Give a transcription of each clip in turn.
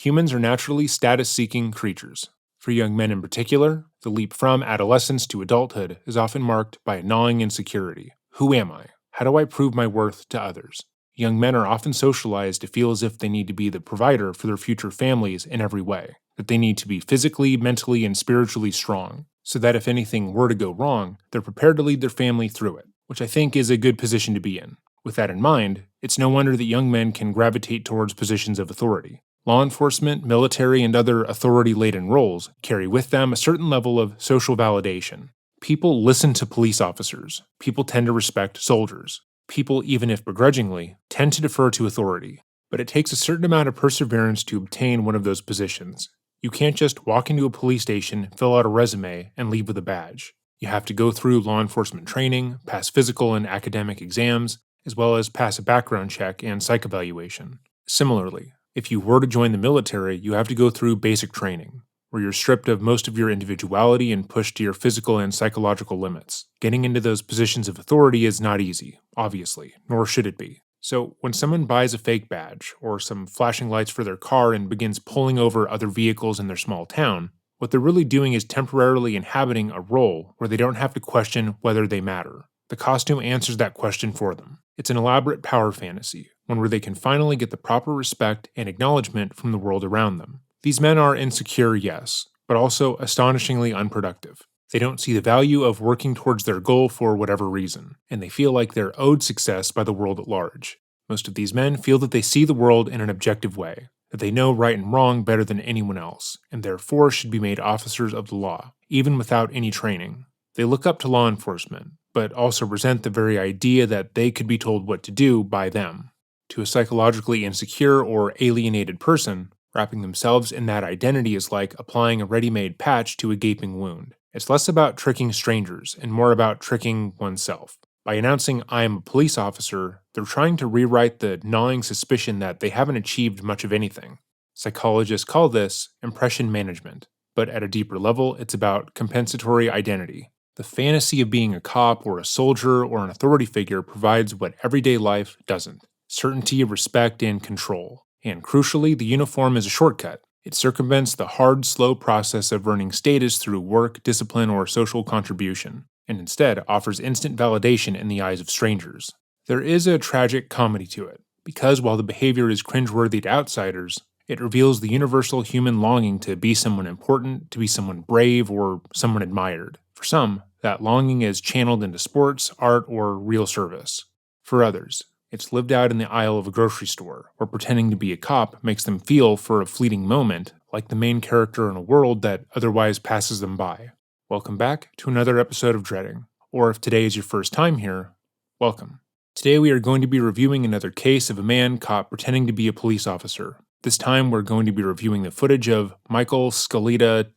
Humans are naturally status-seeking creatures. For young men in particular, the leap from adolescence to adulthood is often marked by a gnawing insecurity. Who am I? How do I prove my worth to others? Young men are often socialized to feel as if they need to be the provider for their future families in every way, that they need to be physically, mentally, and spiritually strong, so that if anything were to go wrong, they're prepared to lead their family through it, which I think is a good position to be in. With that in mind, it's no wonder that young men can gravitate towards positions of authority. Law enforcement, military, and other authority-laden roles carry with them a certain level of social validation. People listen to police officers. People tend to respect soldiers. People, even if begrudgingly, tend to defer to authority. But it takes a certain amount of perseverance to obtain one of those positions. You can't just walk into a police station, fill out a resume, and leave with a badge. You have to go through law enforcement training, pass physical and academic exams, as well as pass a background check and psych evaluation. Similarly, if you were to join the military, you have to go through basic training, where you're stripped of most of your individuality and pushed to your physical and psychological limits. Getting into those positions of authority is not easy, obviously, nor should it be. So when someone buys a fake badge, or some flashing lights for their car and begins pulling over other vehicles in their small town, what they're really doing is temporarily inhabiting a role where they don't have to question whether they matter. The costume answers that question for them. It's an elaborate power fantasy, one where they can finally get the proper respect and acknowledgement from the world around them. These men are insecure, yes, but also astonishingly unproductive. They don't see the value of working towards their goal for whatever reason, and they feel like they're owed success by the world at large. Most of these men feel that they see the world in an objective way, that they know right and wrong better than anyone else, and therefore should be made officers of the law, even without any training. They look up to law enforcement, but also resent the very idea that they could be told what to do by them. To a psychologically insecure or alienated person, wrapping themselves in that identity is like applying a ready-made patch to a gaping wound. It's less about tricking strangers and more about tricking oneself. By announcing, "I am a police officer," they're trying to rewrite the gnawing suspicion that they haven't achieved much of anything. Psychologists call this impression management, but at a deeper level, it's about compensatory identity. The fantasy of being a cop or a soldier or an authority figure provides what everyday life doesn't: certainty of respect and control. And crucially, the uniform is a shortcut. It circumvents the hard, slow process of earning status through work, discipline, or social contribution, and instead offers instant validation in the eyes of strangers. There is a tragic comedy to it, because while the behavior is cringeworthy to outsiders, it reveals the universal human longing to be someone important, to be someone brave, or someone admired. For some, that longing is channeled into sports, art, or real service. For others, it's lived out in the aisle of a grocery store, where pretending to be a cop makes them feel, for a fleeting moment, like the main character in a world that otherwise passes them by. Welcome back to another episode of Dreading, or if today is your first time here, welcome. Today we are going to be reviewing another case of a man caught pretending to be a police officer. This time we're going to be reviewing the footage of Michael Scaletta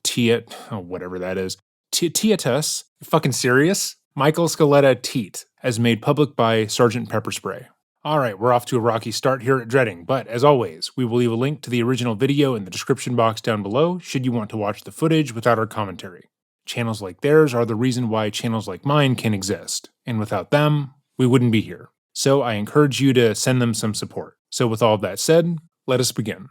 whatever that is. Tietus? You fucking serious? Michael Scaletta Teat, as made public by Sergeant Pepperspray. Alright, we're off to a rocky start here at Dreading, but as always, we will leave a link to the original video in the description box down below should you want to watch the footage without our commentary. Channels like theirs are the reason why channels like mine can exist, and without them, we wouldn't be here. So I encourage you to send them some support. So with all of that said, let us begin.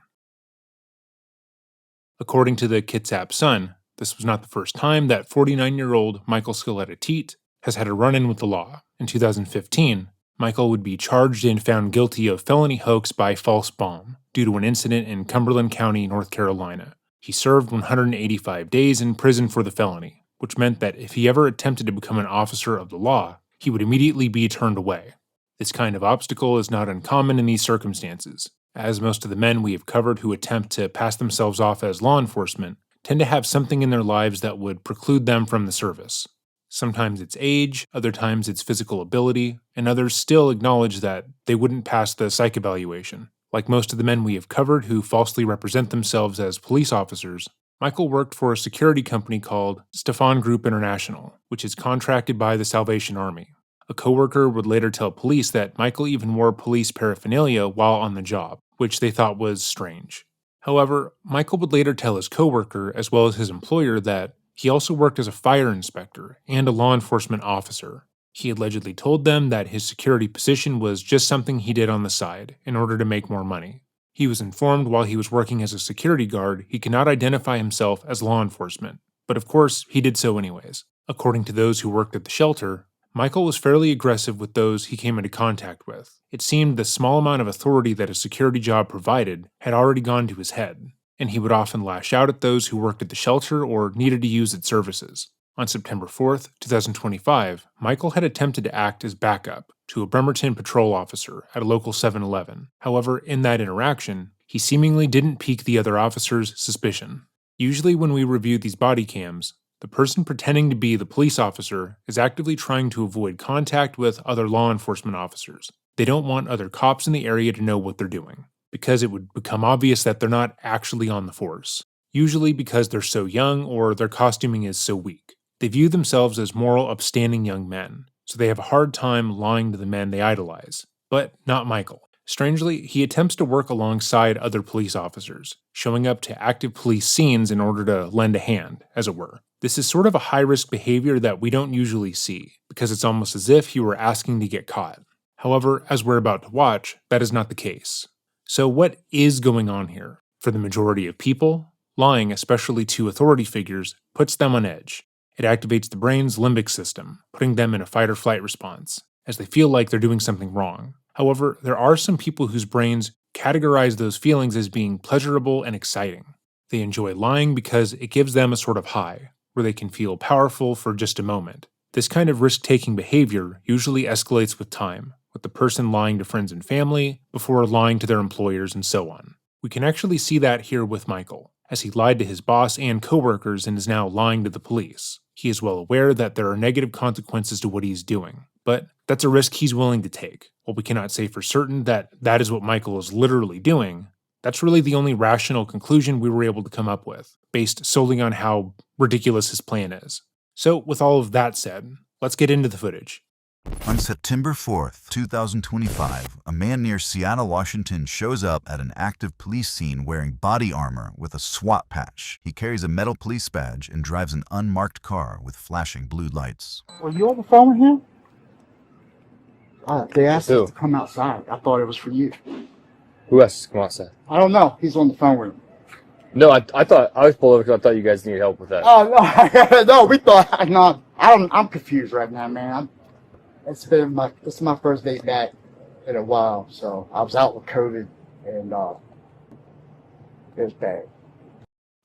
According to the Kitsap Sun, this was not the first time that 49-year-old Michael Scaletta Teat has had a run-in with the law. In 2015, Michael would be charged and found guilty of felony hoax by false bomb due to an incident in Cumberland County, North Carolina. He served 185 days in prison for the felony, which meant that if he ever attempted to become an officer of the law, he would immediately be turned away. This kind of obstacle is not uncommon in these circumstances, as most of the men we have covered who attempt to pass themselves off as law enforcement tend to have something in their lives that would preclude them from the service. Sometimes it's age, other times it's physical ability, and others still acknowledge that they wouldn't pass the psych evaluation. Like most of the men we have covered who falsely represent themselves as police officers, Michael worked for a security company called Stefan Group International, which is contracted by the Salvation Army. A coworker would later tell police that Michael even wore police paraphernalia while on the job, which they thought was strange. However, Michael would later tell his coworker, as well as his employer, that he also worked as a fire inspector and a law enforcement officer. He allegedly told them that his security position was just something he did on the side in order to make more money. He was informed while he was working as a security guard he cannot identify himself as law enforcement, but of course, he did so anyways. According to those who worked at the shelter, Michael was fairly aggressive with those he came into contact with. It seemed the small amount of authority that a security job provided had already gone to his head, and he would often lash out at those who worked at the shelter or needed to use its services. On September 4th, 2025, Michael had attempted to act as backup to a Bremerton patrol officer at a local 7-Eleven. However, in that interaction, he seemingly didn't pique the other officer's suspicion. Usually when we review these body cams, the person pretending to be the police officer is actively trying to avoid contact with other law enforcement officers. They don't want other cops in the area to know what they're doing, because it would become obvious that they're not actually on the force, usually because they're so young or their costuming is so weak. They view themselves as moral, upstanding young men, so they have a hard time lying to the men they idolize. But not Michael. Strangely, he attempts to work alongside other police officers, showing up to active police scenes in order to lend a hand, as it were. This is sort of a high-risk behavior that we don't usually see, because it's almost as if he were asking to get caught. However, as we're about to watch, that is not the case. So what is going on here? For the majority of people, lying, especially to authority figures, puts them on edge. It activates the brain's limbic system, putting them in a fight-or-flight response, as they feel like they're doing something wrong. However, there are some people whose brains categorize those feelings as being pleasurable and exciting. They enjoy lying because it gives them a sort of high, where they can feel powerful for just a moment. This kind of risk-taking behavior usually escalates with time, with the person lying to friends and family, before lying to their employers and so on. We can actually see that here with Michael, as he lied to his boss and coworkers and is now lying to the police. He is well aware that there are negative consequences to what he's doing, but that's a risk he's willing to take. While we cannot say for certain that that is what Michael is literally doing, that's really the only rational conclusion we were able to come up with, based solely on how ridiculous his plan is. So, with all of that said, let's get into the footage. On September 4th, 2025, a man near Seattle, Washington shows up at an active police scene wearing body armor with a SWAT patch. He carries a metal police badge and drives an unmarked car with flashing blue lights. Were you on the phone with him? They asked Who? us to come outside. I thought it was for you. Who else is come outside? I don't know. He's on the phone with him. No, I thought I was pulled over because I thought you guys needed help with that. Oh no, no. We thought no. I'm confused right now, man. This is my first day back in a while. So I was out with COVID, and it was bad.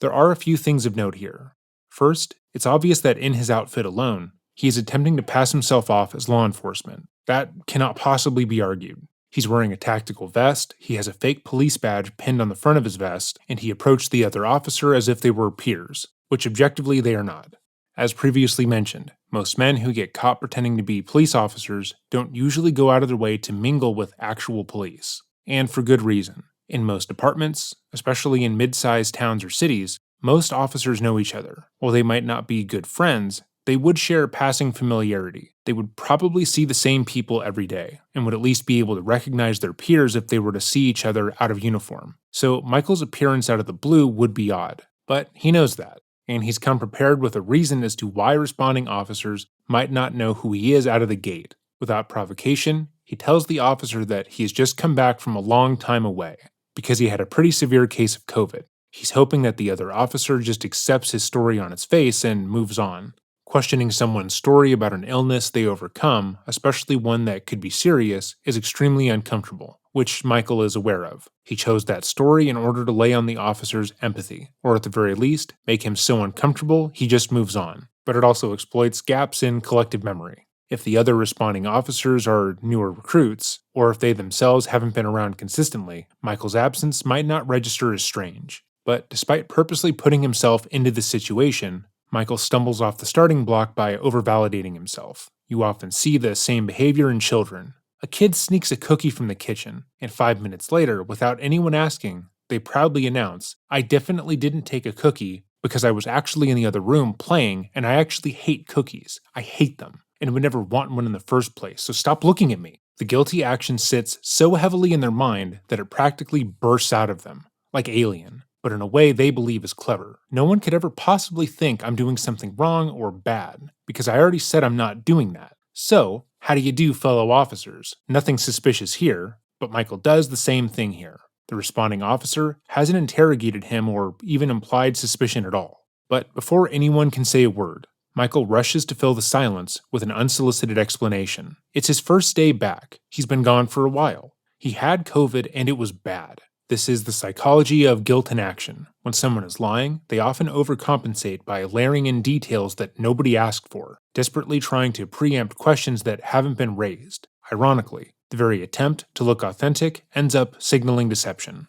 There are a few things of note here. First, it's obvious that in his outfit alone, he is attempting to pass himself off as law enforcement. That cannot possibly be argued. He's wearing a tactical vest, he has a fake police badge pinned on the front of his vest, and he approached the other officer as if they were peers, which objectively they are not. As previously mentioned, most men who get caught pretending to be police officers don't usually go out of their way to mingle with actual police. And for good reason. In most departments, especially in mid-sized towns or cities, most officers know each other. While they might not be good friends, they would share passing familiarity. They would probably see the same people every day, and would at least be able to recognize their peers if they were to see each other out of uniform. So Michael's appearance out of the blue would be odd, but he knows that, and he's come prepared with a reason as to why responding officers might not know who he is out of the gate. Without provocation, he tells the officer that he has just come back from a long time away, because he had a pretty severe case of COVID. He's hoping that the other officer just accepts his story on its face and moves on. Questioning someone's story about an illness they overcome, especially one that could be serious, is extremely uncomfortable, which Michael is aware of. He chose that story in order to lay on the officer's empathy, or at the very least, make him so uncomfortable he just moves on. But it also exploits gaps in collective memory. If the other responding officers are newer recruits, or if they themselves haven't been around consistently, Michael's absence might not register as strange. But despite purposely putting himself into this situation, Michael stumbles off the starting block by over-validating himself. You often see the same behavior in children. A kid sneaks a cookie from the kitchen, and 5 minutes later, without anyone asking, they proudly announce, "I definitely didn't take a cookie because I was actually in the other room playing, and I actually hate cookies. I hate them, and would never want one in the first place, so stop looking at me." The guilty action sits so heavily in their mind that it practically bursts out of them, like Alien, but in a way they believe is clever. No one could ever possibly think I'm doing something wrong or bad, because I already said I'm not doing that. So, how do you do, fellow officers? Nothing suspicious here, but Michael does the same thing here. The responding officer hasn't interrogated him or even implied suspicion at all. But before anyone can say a word, Michael rushes to fill the silence with an unsolicited explanation. It's his first day back. He's been gone for a while. He had COVID and it was bad. This is the psychology of guilt in action. When someone is lying, they often overcompensate by layering in details that nobody asked for, desperately trying to preempt questions that haven't been raised. Ironically, the very attempt to look authentic ends up signaling deception.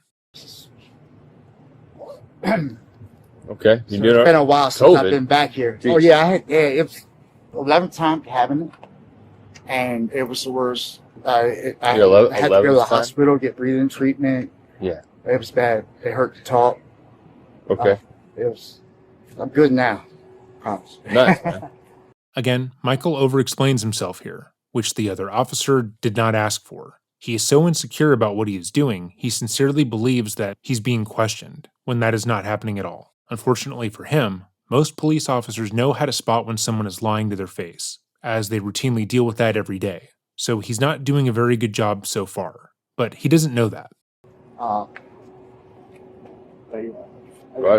Okay. So it's been a while since I've been back here. Jeez. Oh yeah, it was 11th time having it, and it was the worst. I had to go to the 11th time? hospital, get breathing treatment. Yeah. It was bad. It hurt to talk. Okay. I'm good now. Promise. Nice, man. Again, Michael overexplains himself here, which the other officer did not ask for. He is so insecure about what he is doing, he sincerely believes that he's being questioned, when that is not happening at all. Unfortunately for him, most police officers know how to spot when someone is lying to their face, as they routinely deal with that every day. So he's not doing a very good job so far. But he doesn't know that. Right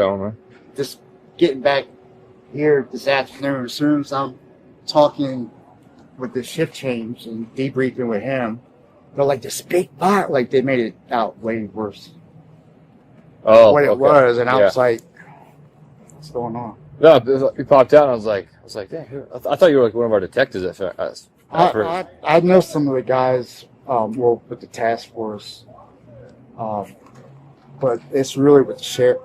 on, man. Just getting back here this afternoon, as soon as I'm talking with the shift change and debriefing with him, they're like, this big fire, like they made it out way worse Oh, what it okay. was, and I Yeah. was like, what's going on? No, he popped out, and I was like, dang, I thought you were like one of our detectives at first. I know some of the guys were with the task force, but it's really with the sheriff.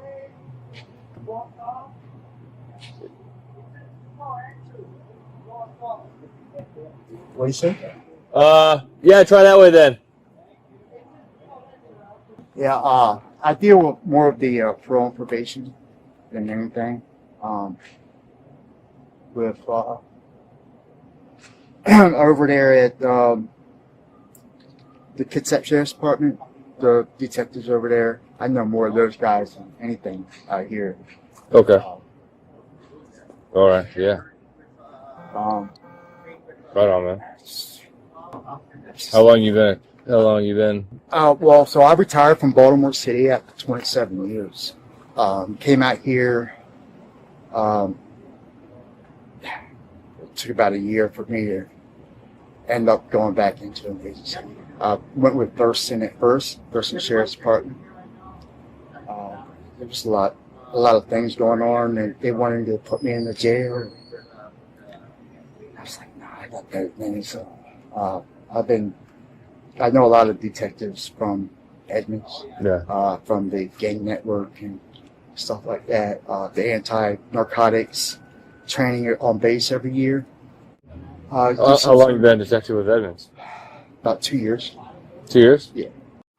What do you say? Yeah, try that way then. Yeah, I deal with more of the parole and probation than anything. With over there at the Kitsap Sheriff's Department, the detectives over there, I know more of those guys than anything out here. Okay. All right. Yeah. Right on, man. How long you been? Well, so I retired from Baltimore City after 27 years. Came out here. It took about a year for me to end up going back into an agency. Went with Thurston at first, Thurston Sheriff's Department. There was a lot of things going on, and they wanted to put me in the jail. I was like, nah, I got better things. So I know a lot of detectives from Edmonds, from the gang network and stuff like that. The anti-narcotics training on base every year. How long you been a detective with Edmonds? About 2 years. 2 years? Yeah.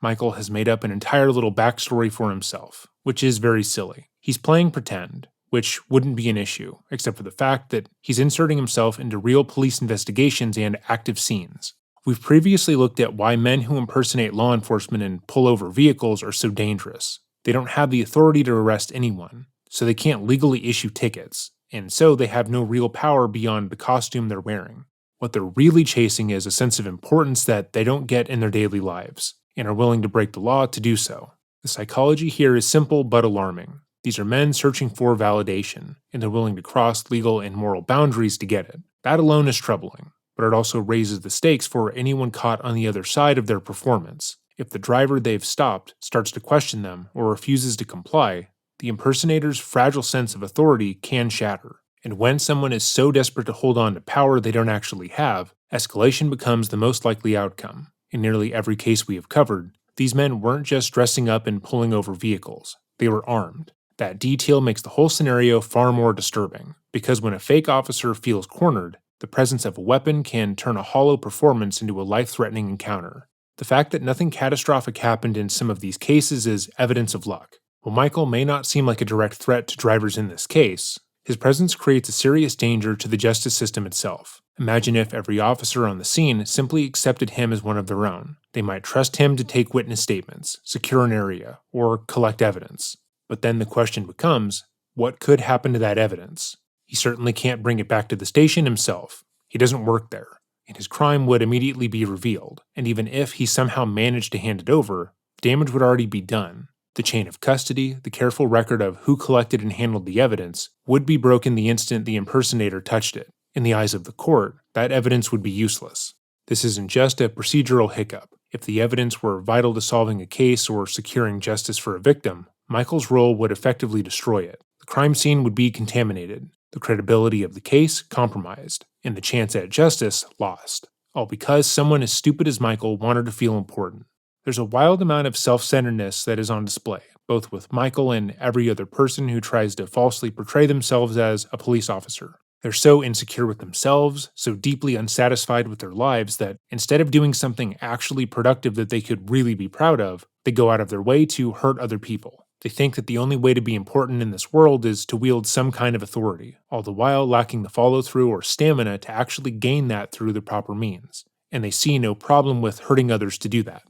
Michael has made up an entire little backstory for himself, which is very silly. He's playing pretend, which wouldn't be an issue, except for the fact that he's inserting himself into real police investigations and active scenes. We've previously looked at why men who impersonate law enforcement and pull over vehicles are so dangerous. They don't have the authority to arrest anyone, so they can't legally issue tickets, and so they have no real power beyond the costume they're wearing. What they're really chasing is a sense of importance that they don't get in their daily lives, and are willing to break the law to do so. The psychology here is simple but alarming. These are men searching for validation, and they're willing to cross legal and moral boundaries to get it. That alone is troubling, but it also raises the stakes for anyone caught on the other side of their performance. If the driver they've stopped starts to question them or refuses to comply, the impersonator's fragile sense of authority can shatter. And when someone is so desperate to hold on to power they don't actually have, escalation becomes the most likely outcome. In nearly every case we have covered, these men weren't just dressing up and pulling over vehicles. They were armed. That detail makes the whole scenario far more disturbing, because when a fake officer feels cornered, the presence of a weapon can turn a hollow performance into a life-threatening encounter. The fact that nothing catastrophic happened in some of these cases is evidence of luck. While Michael may not seem like a direct threat to drivers in this case, his presence creates a serious danger to the justice system itself. Imagine if every officer on the scene simply accepted him as one of their own. They might trust him to take witness statements, secure an area, or collect evidence. But then the question becomes, what could happen to that evidence? He certainly can't bring it back to the station himself. He doesn't work there, and his crime would immediately be revealed. And even if he somehow managed to hand it over, damage would already be done. The chain of custody, the careful record of who collected and handled the evidence, would be broken the instant the impersonator touched it. In the eyes of the court, that evidence would be useless. This isn't just a procedural hiccup. If the evidence were vital to solving a case or securing justice for a victim, Michael's role would effectively destroy it. The crime scene would be contaminated, the credibility of the case compromised, and the chance at justice lost. All because someone as stupid as Michael wanted to feel important. There's a wild amount of self-centeredness that is on display, both with Michael and every other person who tries to falsely portray themselves as a police officer. They're so insecure with themselves, so deeply unsatisfied with their lives that instead of doing something actually productive that they could really be proud of, they go out of their way to hurt other people. They think that the only way to be important in this world is to wield some kind of authority, all the while lacking the follow-through or stamina to actually gain that through the proper means. And they see no problem with hurting others to do that.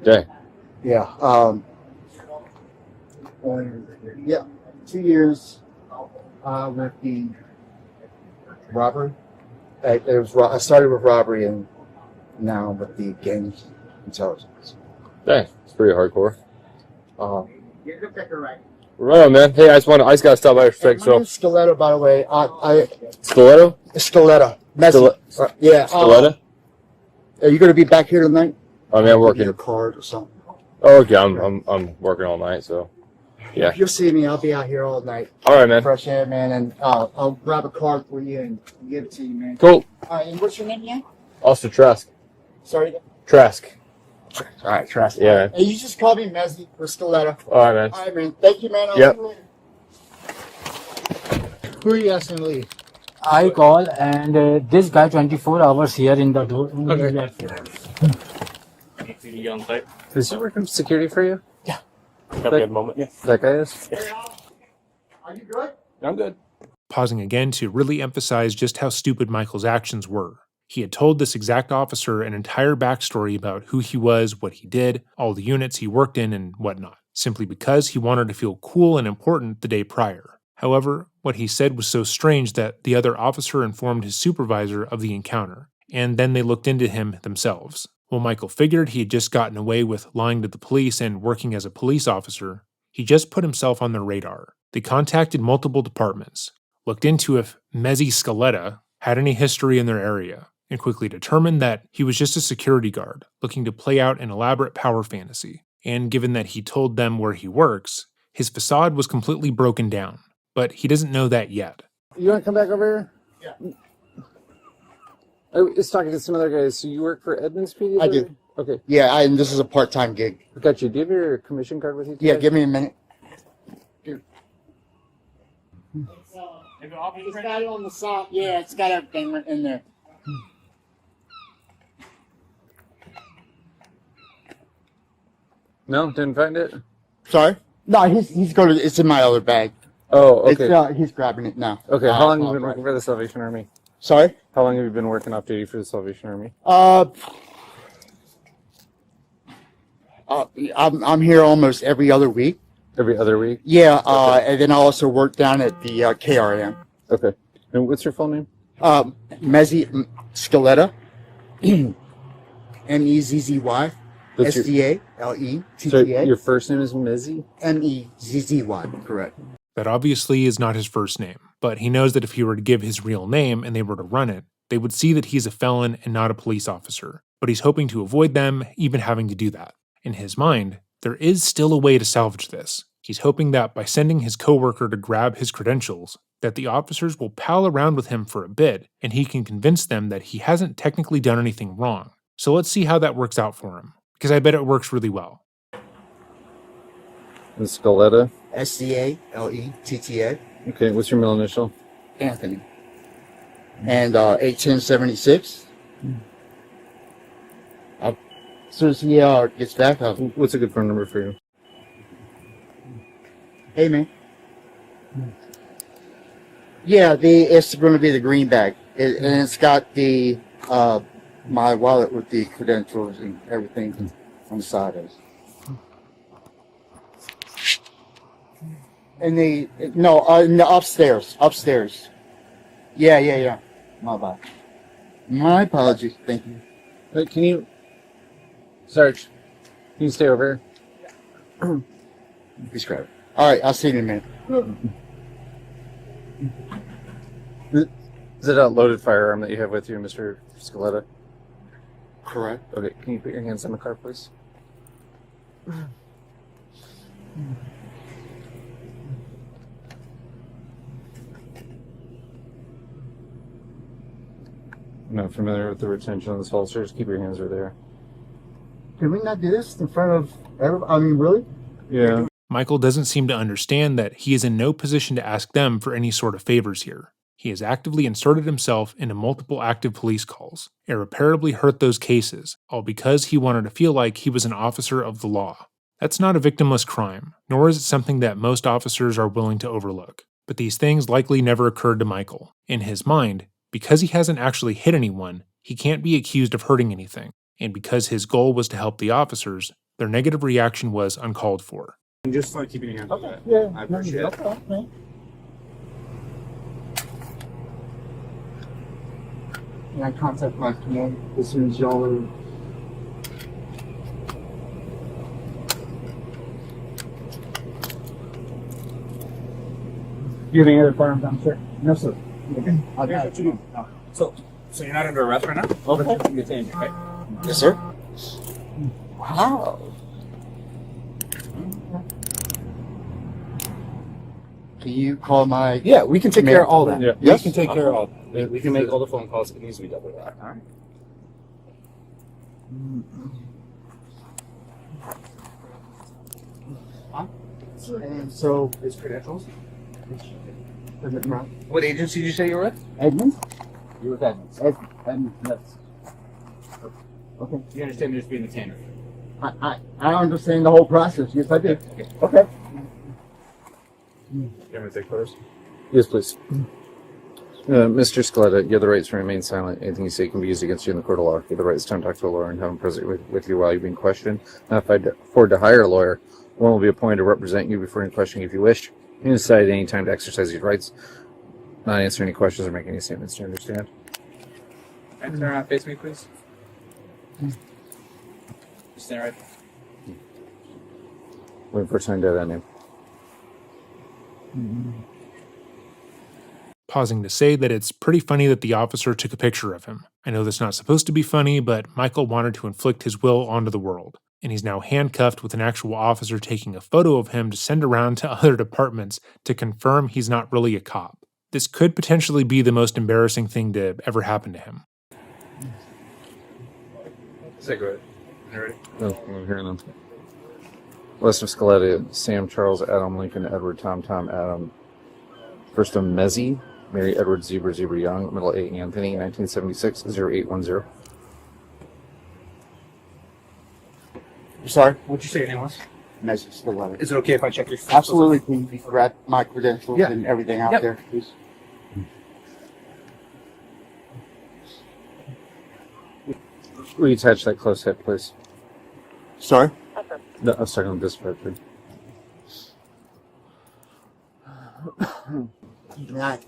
Okay. Yeah. 2 years with the robbery. I started with robbery and now with the gangs intelligence. Dang, it's pretty hardcore. You're the picker, right? Right on, man. Hey, I just gotta stop by for a sec. My So, name's Stiletto, by the way. Stiletto? Stiletto. Messi. Yeah. Stiletto? Are you going to be back here tonight? I mean, I'm working. Your card or something. Oh, okay. I'm working all night, so yeah. If you'll see me, I'll be out here all night. All right, man. Fresh air, man, and I'll grab a card for you and give it to you, man. Cool. All right, and what's your name again? Officer Trask. Sorry. Trask. All right, Trask. Yeah, man. And you just call me Messi or Stiletto. All right, man. All right, man. Thank you, man. I'll Yep. see you later. Who are you asking to leave? I call and this guy 24 hours here in the door. Okay. Is he working security for you? Yeah. Have a good moment. Yeah. That guy is? Are you good? I'm good. Pausing again to really emphasize just how stupid Michael's actions were. He had told this exact officer an entire backstory about who he was, what he did, all the units he worked in, and whatnot, simply because he wanted to feel cool and important the day prior. However, what he said was so strange that the other officer informed his supervisor of the encounter, and then they looked into him themselves. While Michael figured he had just gotten away with lying to the police and working as a police officer, he just put himself on their radar. They contacted multiple departments, looked into if Messi Scaletta had any history in their area, and quickly determined that he was just a security guard looking to play out an elaborate power fantasy. And given that he told them where he works, his facade was completely broken down. But he doesn't know that yet. You want to come back over here? Yeah. I was talking to some other guys. So you work for Edmonds PD? I do. Okay. Yeah, and this is a part-time gig. I got you. Do you have your commission card with you today? Yeah, give me a minute. Here. It's got it on the side. Yeah, it's got everything in there. No? Didn't find it? Sorry? No, he's going to. It's in my other bag. Oh, okay. He's grabbing it now. Okay, how long have you been working for the Salvation Army? Sorry? How long have you been working off duty for the Salvation Army? I'm here almost every other week. Every other week? Yeah, and then I also work down at the KRM. Okay. And what's your full name? Messi Scaletta. M-E-Z-Z-Y. That's your- S-D-A-L-E-T-T-A. So your first name is Mezzy? M-E-Z-Z-Y, correct. That obviously is not his first name, but he knows that if he were to give his real name and they were to run it, they would see that he's a felon and not a police officer. But he's hoping to avoid them even having to do that. In his mind, there is still a way to salvage this. He's hoping that by sending his coworker to grab his credentials, that the officers will pal around with him for a bit and he can convince them that he hasn't technically done anything wrong. So let's see how that works out for him, because I bet it works really well. And Scaletta? S-D-A-L-E-T-T-A. Okay, what's your middle initial? Anthony. And 81076. As soon as he gets back, What's a good phone number for you? hey, man. Yeah, it's going to be the green bag. And it's got the my wallet with the credentials and everything on the side of it. And no, upstairs. Yeah. My bad. My apologies. Thank you. Wait, can you... Sarge, can you stay over here? Please grab it. All right, I'll see you in a minute. Is it a loaded firearm that you have with you, Mr. Scaletta? Correct. Okay, can you put your hands on the car, please? I'm not familiar with the retention of this holster. Just keep your hands right there. Can we not do this in front of everybody? I mean, really? Yeah. Michael doesn't seem to understand that he is in no position to ask them for any sort of favors here. He has actively inserted himself into multiple active police calls, irreparably hurt those cases, all because he wanted to feel like he was an officer of the law. That's not a victimless crime, nor is it something that most officers are willing to overlook. But these things likely never occurred to Michael. In his mind, because he hasn't actually hit anyone, he can't be accused of hurting anything, and because his goal was to help the officers, their negative reaction was uncalled for. And just like keeping your hands on that. Yeah. I appreciate it. Okay. Can I contact my command as soon as y'all are... Do you have any other firearms on, sir? No, sir. Okay. I'll Here's what you do. So you're not under arrest right now? Okay. Detained, okay? Yes, sir. Wow. Can you call my... Yeah, we can take care of all that. Yeah. We can take care of all that. We can make all the phone calls if it needs to be done with that. All right. And so... His credentials. Edmonds. What agency did you say you were with? Edmonds? You were with Edmonds. Edmonds, yes. Okay. You understand you're just being detained. I understand the whole process. Yes, I do. Okay. You want me to take photos? Yes, please. Mr. Scaletta, you have the right to remain silent. Anything you say can be used against you in the court of law. You have the right to time talk to a lawyer and have him present with you while you're being questioned. Now, if I afford to hire a lawyer, one will be appointed to represent you before any questioning if you wish. You can decide at any time to exercise your rights, not answer any questions or make any statements. Do you understand? And turn around, face me, please. Just stand right there. Wait for sign to that name. Pausing to say that it's pretty funny that the officer took a picture of him. I know that's not supposed to be funny, but Michael wanted to inflict his will onto the world, and he's now handcuffed with an actual officer taking a photo of him to send around to other departments to confirm he's not really a cop. This could potentially be the most embarrassing thing to ever happen to him. Say go ahead. You ready? No, I'm hearing them. Lester Scaletta, Sam, Charles, Adam, Lincoln, Edward, Tom, Adam. First name Mezzi, Mary, Edward, Zebra, Young, middle A, Anthony, 1976, 0810. Sorry? What'd you say your name was? Message still letter. Is it okay if I check your... Absolutely. Can you grab my credentials Yeah. and everything out Yep. there, please? Will you attach that close hit, please? Sorry? No, I was talking to this part, please. I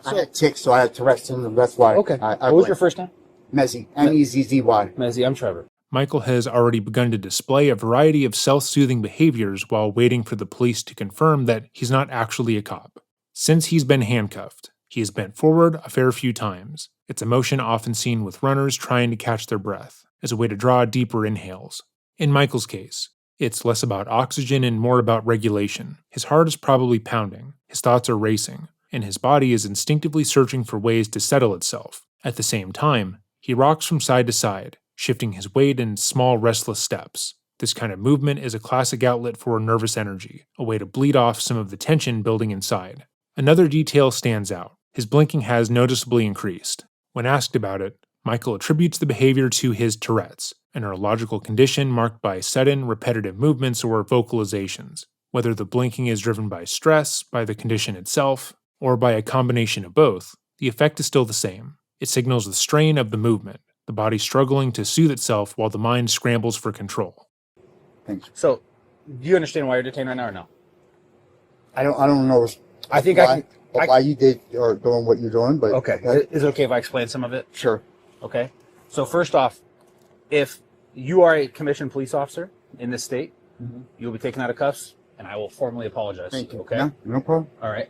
had tics, so I had Tourette's syndrome. That's why. Okay. I What was your first name? Mezzi. M-E-Z-Z-Y. Mezzi, I'm Trevor. Michael has already begun to display a variety of self-soothing behaviors while waiting for the police to confirm that he's not actually a cop. Since he's been handcuffed, he has bent forward a fair few times. It's a motion often seen with runners trying to catch their breath, as a way to draw deeper inhales. In Michael's case, it's less about oxygen and more about regulation. His heart is probably pounding, his thoughts are racing, and his body is instinctively searching for ways to settle itself. At the same time, he rocks from side to side, shifting his weight in small, restless steps. This kind of movement is a classic outlet for nervous energy, a way to bleed off some of the tension building inside. Another detail stands out. His blinking has noticeably increased. When asked about it, Michael attributes the behavior to his Tourette's, a neurological condition marked by sudden, repetitive movements or vocalizations. Whether the blinking is driven by stress, by the condition itself, or by a combination of both, the effect is still the same. It signals the strain of the movement, the body struggling to soothe itself while the mind scrambles for control. Thanks. So, do you understand why you're detained right now or no? I don't know I think why, why you did or doing what you're doing, but Okay. Is it okay if I explain some of it? Sure. Okay. So first off, if you are a commissioned police officer in this state, You will be taken out of cuffs, and I will formally apologize. Thank you. Okay? No problem. All right.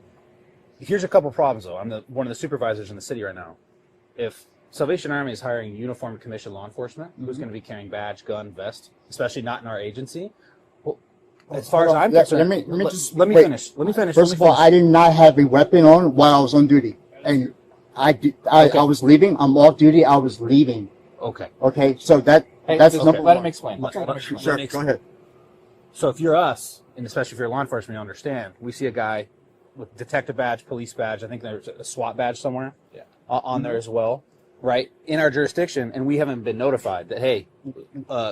Here's a couple problems, though. I'm one of the supervisors in the city right now. If Salvation Army is hiring uniformed commissioned law enforcement, who's going to be carrying badge, gun, vest, especially not in our agency, well, as far as I'm concerned, let me finish. Let me finish. First of all, I did not have a weapon on while I was on duty, and I was leaving. I'm off duty. I was leaving. Okay. Okay. So that's number Let one. him explain. Sure, go ahead. So if you're us, and especially if you're law enforcement, you understand. We see a guy with detective badge, police badge. I think there's a SWAT badge somewhere on there as well, right? In our jurisdiction, and we haven't been notified that, hey,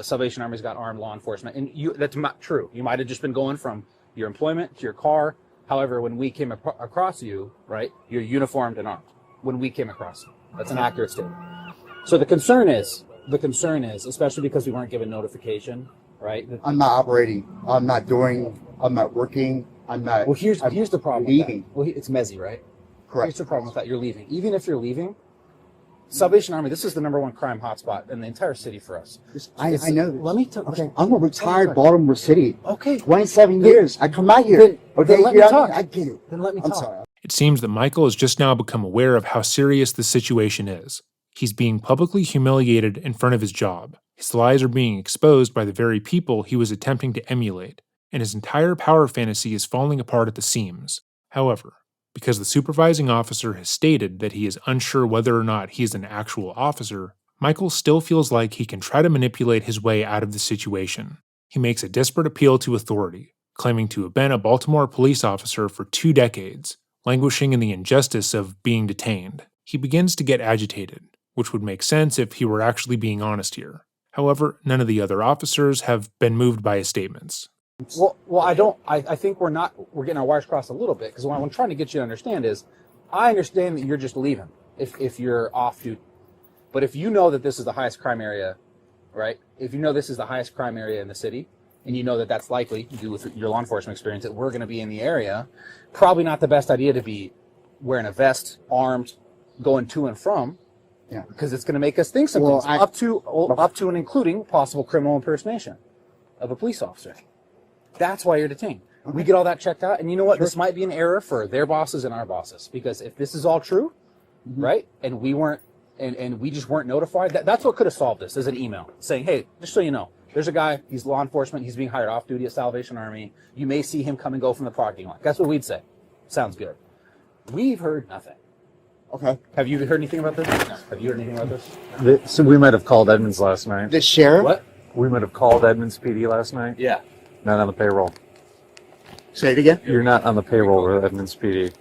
Salvation Army's got armed law enforcement. And that's not true. You might have just been going from your employment to your car. However, when we came across you, right, you're uniformed and armed. When we came across you. That's an accurate statement. So the concern is, especially because we weren't given notification, right? I'm not operating. I'm not working. I'm not. Well, here's the problem. Leaving. Well, it's messy, right? Correct. Here's the problem with that. You're leaving. Even if you're leaving, Salvation Army, this is the #1 crime hotspot in the entire city for us. I know this. Let me tell. Okay, I'm a retired Baltimore City. Okay. 27 years. I come out here. Then let me talk. I get it. Then let me I'm talk. sorry. It seems that Michael has just now become aware of how serious the situation is. He's being publicly humiliated in front of his job. His lies are being exposed by the very people he was attempting to emulate, and his entire power fantasy is falling apart at the seams. However, because the supervising officer has stated that he is unsure whether or not he is an actual officer, Michael still feels like he can try to manipulate his way out of the situation. He makes a desperate appeal to authority, claiming to have been a Baltimore police officer for 2 decades, languishing in the injustice of being detained. He begins to get agitated, which would make sense if he were actually being honest here. However, none of the other officers have been moved by his statements. Well, I think we're getting our wires crossed a little bit, because what I'm trying to get you to understand is, I understand that you're just leaving if you're off duty. But if you know that this is the highest crime area, right? If you know this is the highest crime area in the city, and you know that that's likely, due with your law enforcement experience, that we're going to be in the area, probably not the best idea to be wearing a vest, armed, going to and from, because it's going to make us think some things, up to and including possible criminal impersonation of a police officer. That's why you're detained. Okay. We get all that checked out, and you know what? Sure. This might be an error for their bosses and our bosses, because if this is all true, right, and we weren't, and we just weren't notified, that's what could have solved this, is an email saying, hey, just so you know, there's a guy, he's law enforcement, he's being hired off duty at Salvation Army. You may see him come and go from the parking lot. That's what we'd say. Sounds good. We've heard nothing. Okay. Have you heard anything about this? No. Have you heard anything about this? So we might have called Edmonds last night. The sheriff? What? We might have called Edmonds PD last night. Yeah. Not on the payroll. Say it again? You're not on the payroll with Edmonds PD.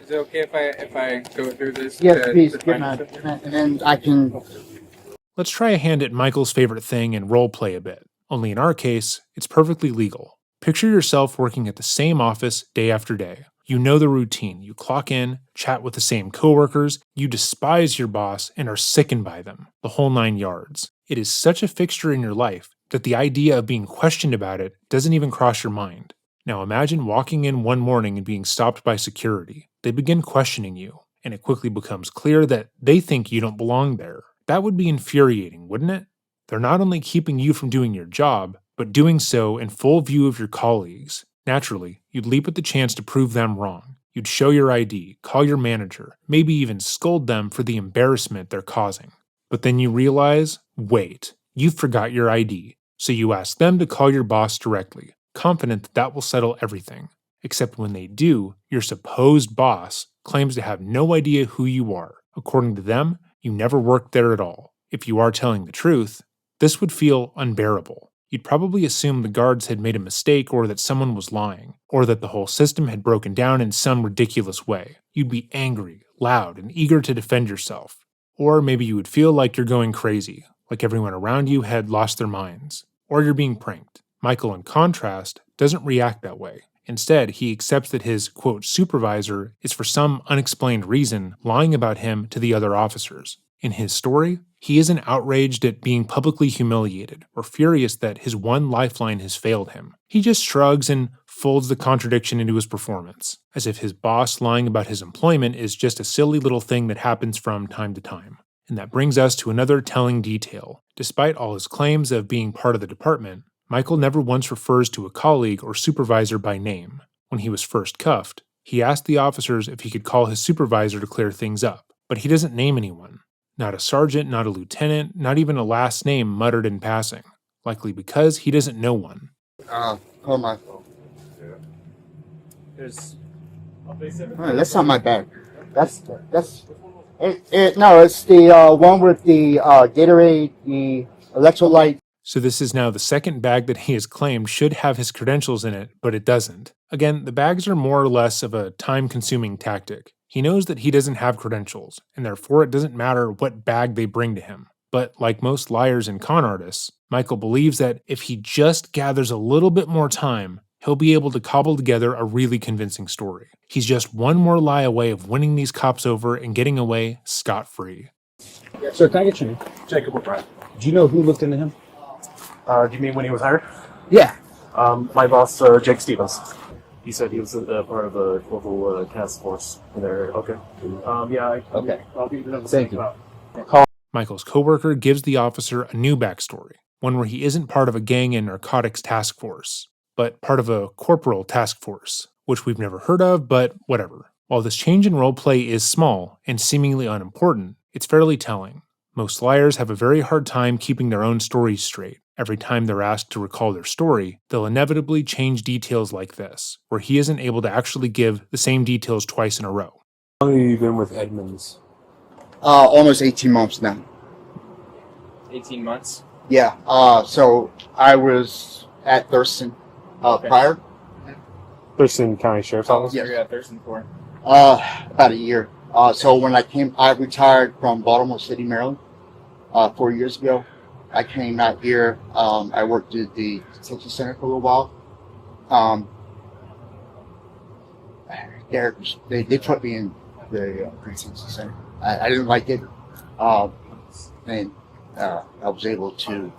Is it okay if I go through this? Yes, please. And then I can. Let's try a hand at Michael's favorite thing and roleplay a bit. Only in our case, it's perfectly legal. Picture yourself working at the same office day after day. You know the routine. You clock in, chat with the same coworkers, you despise your boss and are sickened by them, the whole 9 yards. It is such a fixture in your life that the idea of being questioned about it doesn't even cross your mind. Now imagine walking in one morning and being stopped by security. They begin questioning you, and it quickly becomes clear that they think you don't belong there. That would be infuriating, wouldn't it? They're not only keeping you from doing your job, but doing so in full view of your colleagues. Naturally, you'd leap at the chance to prove them wrong. You'd show your ID, call your manager, maybe even scold them for the embarrassment they're causing. But then you realize, wait, you forgot your ID. So you ask them to call your boss directly, confident that that will settle everything. Except when they do, your supposed boss claims to have no idea who you are. According to them, you never worked there at all. If you are telling the truth, this would feel unbearable. You'd probably assume the guards had made a mistake, or that someone was lying, or that the whole system had broken down in some ridiculous way. You'd be angry, loud, and eager to defend yourself. Or maybe you would feel like you're going crazy, like everyone around you had lost their minds. Or you're being pranked. Michael, in contrast, doesn't react that way. Instead, he accepts that his, quote, supervisor is for some unexplained reason lying about him to the other officers. In his story, he isn't outraged at being publicly humiliated or furious that his one lifeline has failed him. He just shrugs and folds the contradiction into his performance, as if his boss lying about his employment is just a silly little thing that happens from time to time. And that brings us to another telling detail. Despite all his claims of being part of the department, Michael never once refers to a colleague or supervisor by name. When he was first cuffed, he asked the officers if he could call his supervisor to clear things up, but he doesn't name anyone. Not a sergeant, not a lieutenant, not even a last name muttered in passing, likely because he doesn't know one. Call my phone. There's. That's not my bag. That's no, it's the one with the Gatorade, the electrolyte. So this is now the second bag that he has claimed should have his credentials in it, but it doesn't. Again, the bags are more or less of a time-consuming tactic. He knows that he doesn't have credentials, and therefore it doesn't matter what bag they bring to him. But like most liars and con artists, Michael believes that if he just gathers a little bit more time, he'll be able to cobble together a really convincing story. He's just one more lie away of winning these cops over and getting away scot-free. Sir, can I get your name? Jacob O'Brien. Do you know who looked into him? Do you mean when he was hired? Yeah. My boss, Jake Stevens. He said he was part of the global task force there. Okay. Okay. I'll give you the number. Thank you. Michael's coworker gives the officer a new backstory, one where he isn't part of a gang and narcotics task force, but part of a corporal task force, which we've never heard of, but whatever. While this change in roleplay is small and seemingly unimportant, it's fairly telling. Most liars have a very hard time keeping their own stories straight. Every time they're asked to recall their story, they'll inevitably change details like this, where he isn't able to actually give the same details twice in a row. How long have you been with Edmonds? Almost 18 months now. 18 months. Yeah. So I was at Thurston prior. Thurston County Sheriff's Office? Yes. You're at Thurston for? About a year. So when I retired from Baltimore City, Maryland, 4 years ago. I came out here. I worked at the detention center for a little while. They put me in the detention center. I didn't like it, and I was able to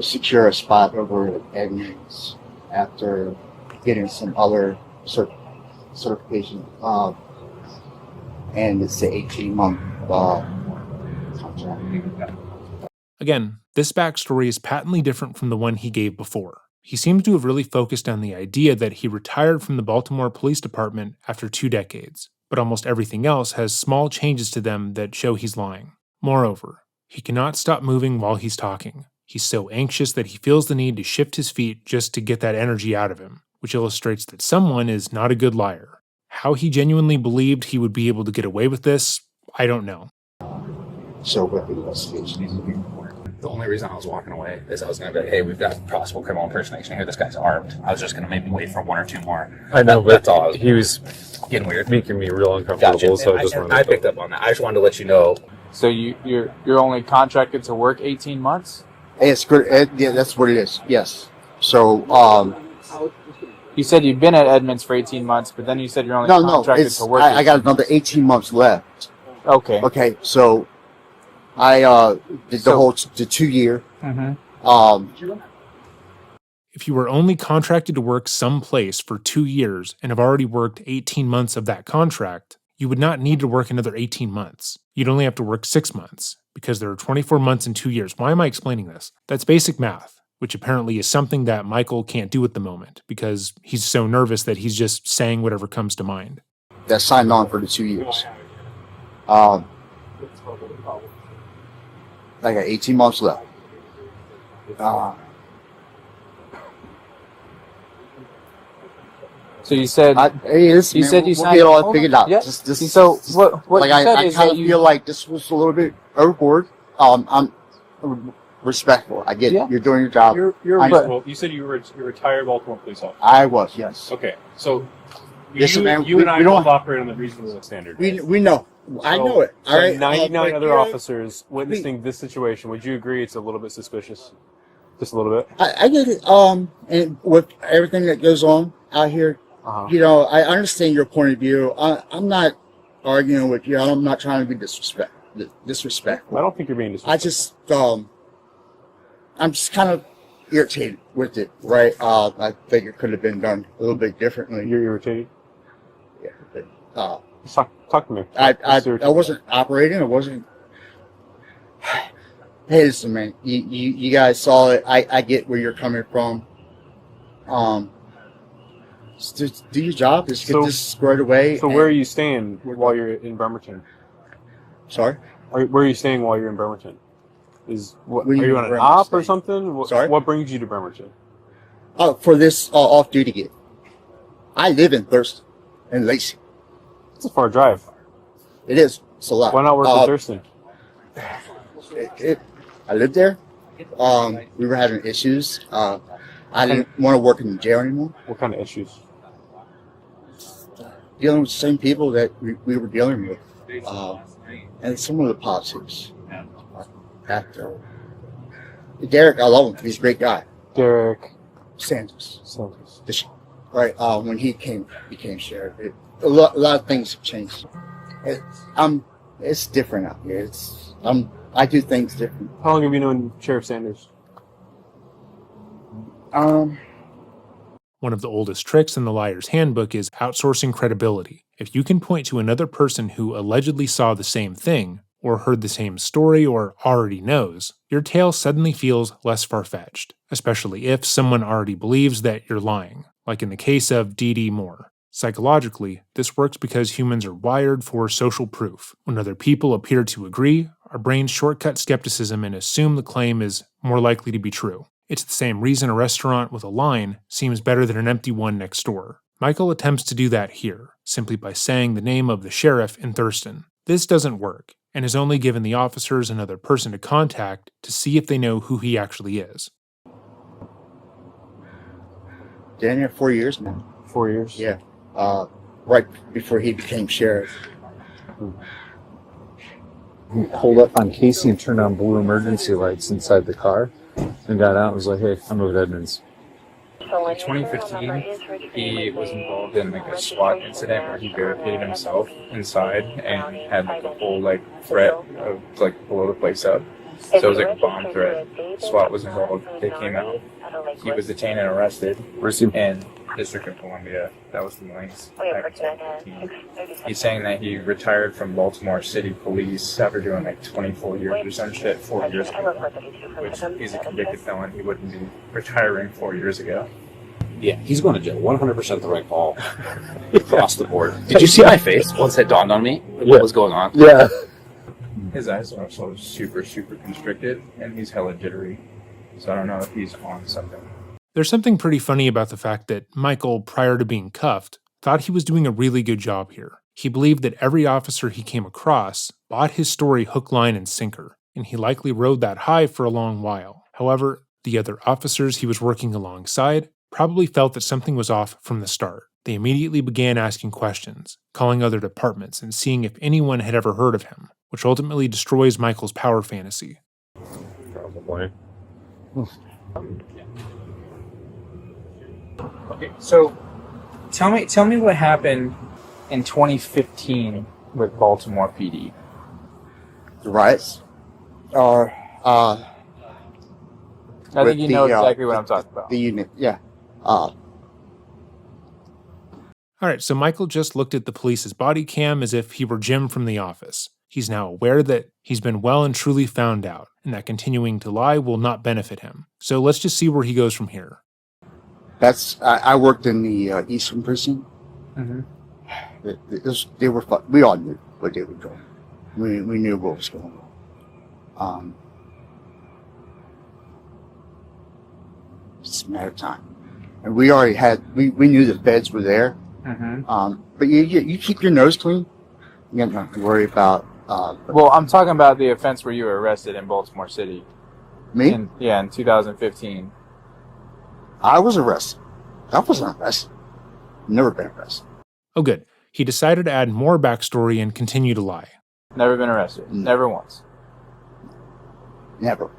secure a spot over at Edmonds after getting some other certification, and it's the 18-month contract. Again, this backstory is patently different from the one he gave before. He seems to have really focused on the idea that he retired from the Baltimore Police Department after 2 decades, but almost everything else has small changes to them that show he's lying. Moreover, he cannot stop moving while he's talking. He's so anxious that he feels the need to shift his feet just to get that energy out of him, which illustrates that someone is not a good liar. How he genuinely believed he would be able to get away with this, I don't know. So with the investigation. The only reason I was walking away is I was going to be like, hey, we've got possible criminal impersonation here. This guy's armed. I was just going to maybe wait for 1 or 2 more. I know, but That's all I was he was getting weird. making me real uncomfortable, Gotcha. so I just wanted to I picked up on that. I just wanted to let you know. So you're only contracted to work 18 months? It's good. Yeah, that's what it is. Yes. So You said you've been at Edmonds for 18 months, but then you said you're only no, contracted it's to work. I got another 18 months left. Okay. Okay, so I did the 2 year. If you were only contracted to work someplace for 2 years and have already worked 18 months of that contract, you would not need to work another 18 months. You'd only have to work 6 months, because there are 24 months in 2 years. Why am I explaining this? That's basic math, which apparently is something that Michael can't do at the moment, because he's so nervous that he's just saying whatever comes to mind. That signed on for the 2 years. I got 18 months left. So you said You said you we'll signed. get it all figured out. Yeah. So what like you said I is kind that of you feel like this was a little bit overboard. I'm respectful. I get Yeah. it. You're doing your job. Well, you said you were a retired Baltimore police officer. I was, yes. Okay, so Listen, man, you and I we both don't- operate on the reasonable standard. We know. I So- know it. So All right. 99 but, other you know, officers witnessing this situation. Would you agree it's a little bit suspicious? Just a little bit. I get it. And with everything that goes on out here, you know, I understand your point of view. I'm not arguing with you. I'm not trying to be disrespectful. I don't think you're being disrespectful. I just, I'm just kind of irritated with it, right? I think it could have been done a little bit differently. You're irritated. Yeah, but, Just talk to me. I wasn't operating. I wasn't. Hey, listen, man. You guys saw it. I get where you're coming from. Just do your job. Just get this squared away. So where are you staying while you're in Bremerton? Sorry? Where are you staying while you're in Bremerton? Are you on an Bremerton op or staying? something? Sorry? What brings you to Bremerton? Oh, for this off-duty gig. I live in Thurston, in Lacey. It's a far drive. It is. It's a lot. Why not work in Thurston? I lived there. We were having issues. I didn't want to work in the jail anymore. What kind of issues? Dealing with the same people that we were dealing with. And some of the politics. Derek, I love him. He's a great guy. Derek Sanders. Right. When he became sheriff, a lot of things have changed. It's different out here. I do things different. How long have you known Sheriff Sanders? One of the oldest tricks in the liar's handbook is outsourcing credibility. If you can point to another person who allegedly saw the same thing, or heard the same story, or already knows, your tale suddenly feels less far-fetched, especially if someone already believes that you're lying, like in the case of D.D. Moore. Psychologically, this works because humans are wired for social proof. When other people appear to agree, our brains shortcut skepticism and assume the claim is more likely to be true. It's the same reason a restaurant with a line seems better than an empty one next door. Michael attempts to do that here, simply by saying the name of the sheriff in Thurston. This doesn't work, and has only given the officers another person to contact to see if they know who he actually is. Been here 4 years now. 4 years? Yeah. Right before he became sheriff. He pulled up on Casey and turned on blue emergency lights inside the car and got out and was like, hey, I'm over at Edmonds. In 2015, he was involved in like a SWAT incident where he barricaded himself inside and had like a whole like threat of like blow the place up. So it was like a bomb threat. SWAT was involved. They came out. He was detained and arrested. Where's he? In District of Columbia. That was the links. He's saying that he retired from Baltimore City Police after doing like 24 years or some shit 4 years ago. Which he's a convicted felon. He wouldn't be retiring 4 years ago. Yeah, he's going to jail. 100% the right call. Across the board. Did you see my face once it dawned on me what was going on? Yeah. His eyes are also super, super constricted, and he's hella jittery. So I don't know if he's on something. There's something pretty funny about the fact that Michael, prior to being cuffed, thought he was doing a really good job here. He believed that every officer he came across bought his story hook, line, and sinker, and he likely rode that high for a long while. However, the other officers he was working alongside probably felt that something was off from the start. They immediately began asking questions, calling other departments, and seeing if anyone had ever heard of him, which ultimately destroys Michael's power fantasy. Probably. Okay, so tell me what happened in 2015 with Baltimore PD. The riots are I think you know exactly what I'm talking about. The unit, yeah. Alright, so Michael just looked at the police's body cam as if he were Jim from The Office. He's now aware that he's been well and truly found out, and that continuing to lie will not benefit him. So let's just see where he goes from here. I worked in the Eastern prison. Mm-hmm. They were fun. We all knew what they were doing. We knew what was going on. It's a matter of time. And we already we knew the feds were there. Mm-hmm. But you keep your nose clean. You don't have to worry about. Well, I'm talking about the offense where you were arrested in Baltimore City. Me? In 2015. I was arrested. I wasn't arrested. Never been arrested. Oh good, he decided to add more backstory and continue to lie. Never been arrested. Never once. Never.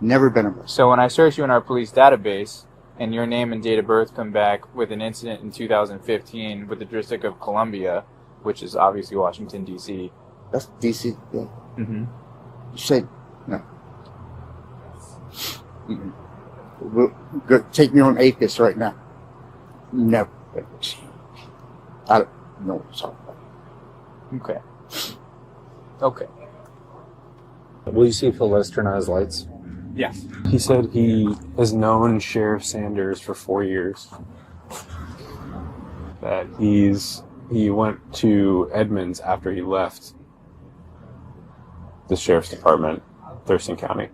Never been arrested. So when I search you in our police database, and your name and date of birth come back with an incident in 2015 with the District of Columbia, which is obviously Washington, D.C. That's D.C., yeah. Mm-hmm. You said, no. Go take me on APIS right now. Never. I don't know what I'm talking about. Okay. Okay. Will you see if he'll let us turn on his lights? Yeah. He said he has known Sheriff Sanders for 4 years. That he went to Edmonds after he left the sheriff's department, Thurston County,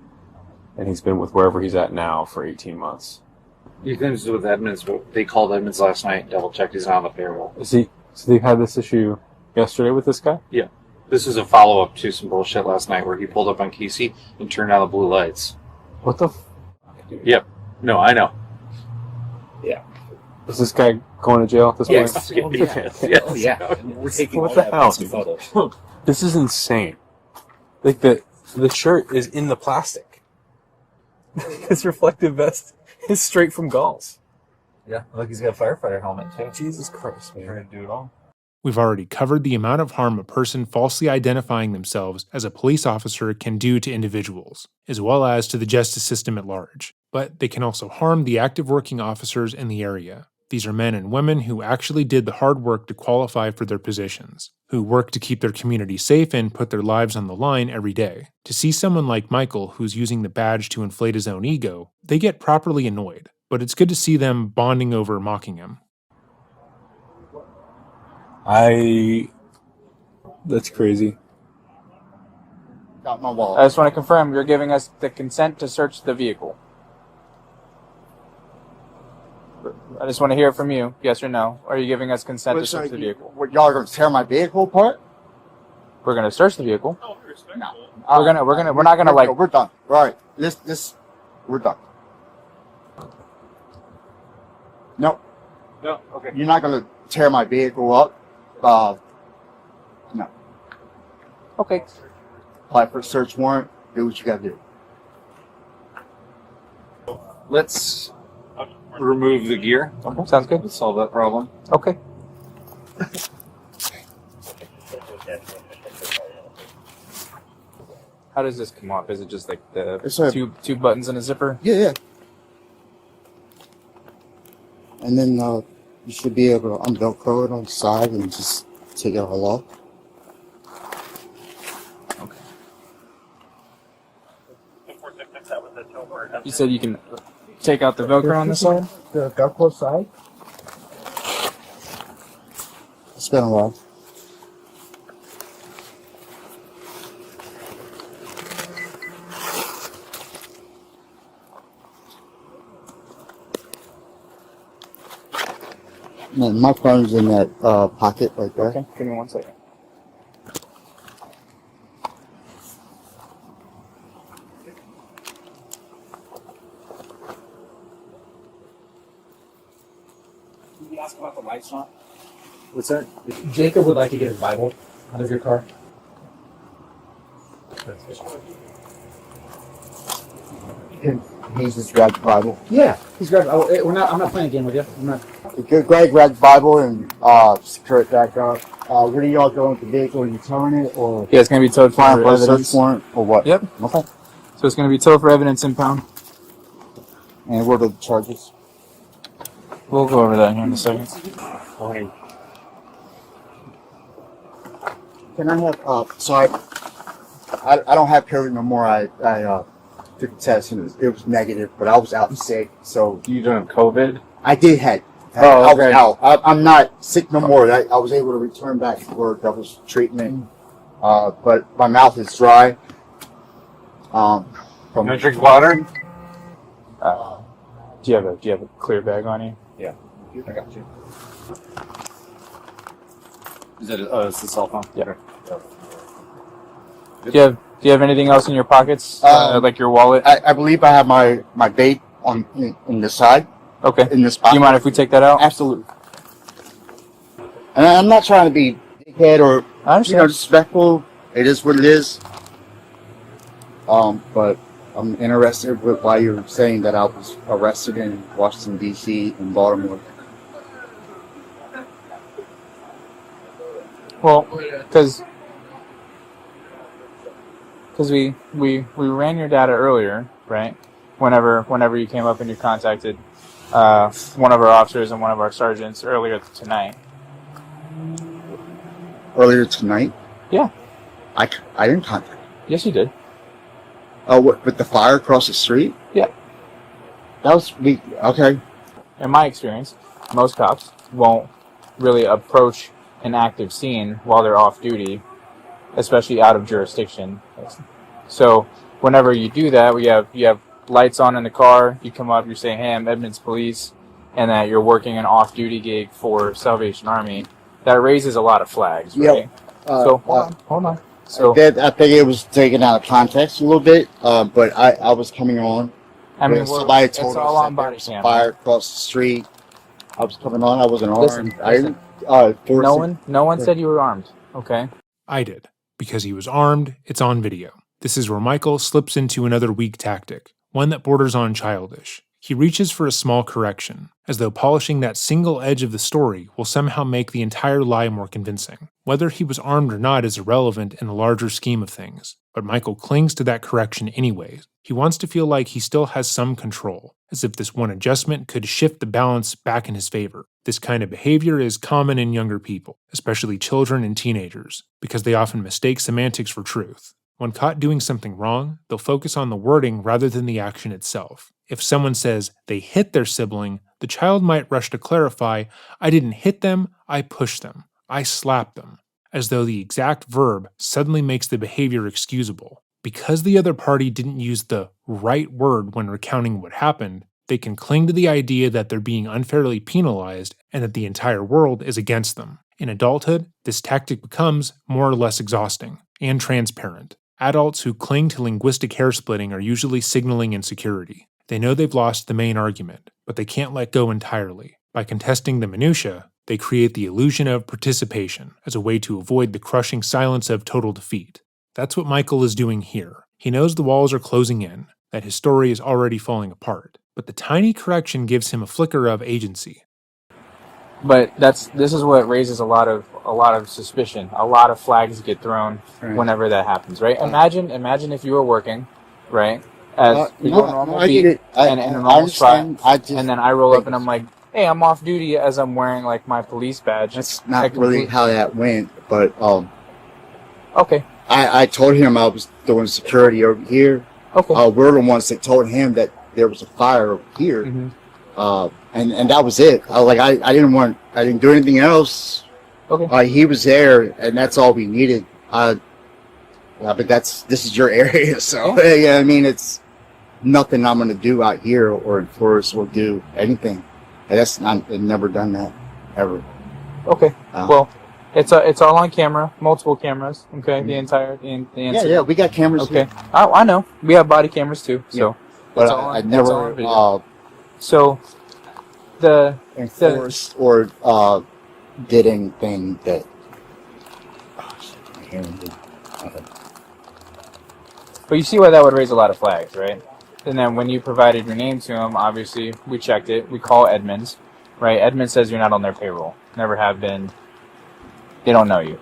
and he's been with wherever he's at now for 18 months. You can do with Edmonds. They called Edmonds last night, double checked he's not on the payroll. Is he? So they had this issue yesterday with this guy? Yeah. This is a follow up to some bullshit last night where he pulled up on Casey and turned on the blue lights. What the? Yep. No, I know. Yeah. Is this guy going to jail at this Yes. point? Yes. Okay. Yeah. We're taking What all the that hell? some photos. This is insane. Like the shirt is in the plastic. His reflective vest is straight from Gauls. Yeah, look, he's got a firefighter helmet too. Jesus Christ, man. Trying to do it all. We've already covered the amount of harm a person falsely identifying themselves as a police officer can do to individuals, as well as to the justice system at large. But they can also harm the active working officers in the area. These are men and women who actually did the hard work to qualify for their positions, who work to keep their community safe and put their lives on the line every day. To see someone like Michael who's using the badge to inflate his own ego, they get properly annoyed, but it's good to see them bonding over mocking him. That's crazy. Got my wallet. I just want to confirm you're giving us the consent to search the vehicle. I just want to hear it from you, yes or no. Are you giving us consent to search the vehicle? What, y'all are gonna tear my vehicle apart? We're gonna search the vehicle. No. We're not gonna like. We're done. All right. We're done. No. No. Okay. You're not gonna tear my vehicle up. No. Okay. Apply for a search warrant. Do what you gotta do. Let's remove the gear. Okay. Sounds good. Let's solve that problem. Okay. How does this come off? Is it just like the It's a- two buttons in a zipper? Yeah. And then you should be able to unvelcro it on the side and just take it all off. You said you can take out the Velcro on the side? The Velcro side? It's been a while. Man, my phone's in that pocket right there. Okay, give me 1 second. Did you ask about the lights on? What's that? Jacob would like to get his Bible out of your car. He's just grabbed the Bible. Yeah, he's grabbed. I'm not playing a game with you. I'm not. Greg grabbed the Bible and secure it back up. Where do y'all go with the vehicle? Are you towing it or Yeah, it's gonna be towed for applying for a evidence. search warrant or what? Yep. Okay. So it's gonna be towed for evidence impound. And what are the charges? We'll go over that here in a second. Can I have, sorry, I don't have COVID no more. I took a test and it was negative, but I was out sick, so. You don't have COVID? I did have. Oh, I okay. was out. I'm not sick no more. I was able to return back to work. That was treatment. But my mouth is dry. You want to drink water? Do you have a clear bag on you? Yeah, I got you. Is that it's the cell phone? Yeah. Do you have anything else in your pockets? Like your wallet? I believe I have my vape in the side. Okay. In this Do pocket. you mind if we take that out? Absolutely. And I'm not trying to be dickhead or disrespectful. It is what it is. But I'm interested with why you're saying that I was arrested in Washington D.C. and Baltimore. Well, because we ran your data earlier, right? Whenever you came up and you contacted one of our officers and one of our sergeants earlier tonight. earlier tonight? Yeah. I didn't contact him. Yes, you did. Oh, with the fire across the street? Yeah. That was weak. Okay. In my experience, most cops won't really approach an active scene while they're off duty, especially out of jurisdiction. So whenever you do that, you have lights on in the car, you come up, you're saying, hey, I'm Edmonds Police, and that you're working an off-duty gig for Salvation Army, that raises a lot of flags, right? So hold on. So I think it was taken out of context a little bit, but I was coming on. I mean, somebody told it's us all that on there body was a cam. fire across the street. I was coming on. I wasn't armed. Listen. I didn't. No one said you were armed. Okay. I did. Because he was armed, it's on video. This is where Michael slips into another weak tactic, one that borders on childish. He reaches for a small correction, as though polishing that single edge of the story will somehow make the entire lie more convincing. Whether he was armed or not is irrelevant in the larger scheme of things, but Michael clings to that correction anyways. He wants to feel like he still has some control, as if this one adjustment could shift the balance back in his favor. This kind of behavior is common in younger people, especially children and teenagers, because they often mistake semantics for truth. When caught doing something wrong, they'll focus on the wording rather than the action itself. If someone says they hit their sibling, the child might rush to clarify, I didn't hit them, I pushed them, I slapped them, as though the exact verb suddenly makes the behavior excusable. Because the other party didn't use the right word when recounting what happened, they can cling to the idea that they're being unfairly penalized and that the entire world is against them. In adulthood, this tactic becomes more or less exhausting and transparent. Adults who cling to linguistic hair-splitting are usually signaling insecurity. They know they've lost the main argument, but they can't let go entirely. By contesting the minutiae, they create the illusion of participation as a way to avoid the crushing silence of total defeat. That's what Michael is doing here. He knows the walls are closing in, that his story is already falling apart, but the tiny correction gives him a flicker of agency. But this is what raises a lot of suspicion. A lot of flags get thrown whenever that happens, right? Imagine if you were working, right, as your normal beat and in a normal spot, and then I roll up and I'm like, hey, I'm off duty as I'm wearing like my police badge. That's not really how that went, but okay. I told him I was doing security over here. Okay. We're the ones that told him that there was a fire over here. Mm-hmm. And that was it. I didn't do anything else. Okay. He was there, and that's all we needed. But this is your area, so yeah. I mean, it's nothing I'm gonna do out here or enforce or do anything. And I've never done that ever. Okay. Well, it's all on camera, multiple cameras. Okay. The answer. Yeah, we got cameras. Okay. Here. I know. We have body cameras too. So. But I never. So. Enforced or did anything that. But you see why that would raise a lot of flags, right? And then when you provided your name to him, obviously we checked it. We call Edmonds, right? Edmonds says you're not on their payroll. Never have been. They don't know you.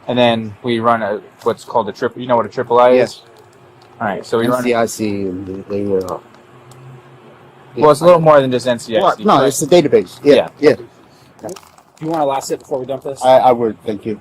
And then we run what's called a triple. You know what a triple I is? Yes. All right. So we run. NCIC and they. Well, it's a little more than just NCIC. Well, no, it's a database. Yeah. Do you want a last sip before we dump this? I would. Thank you.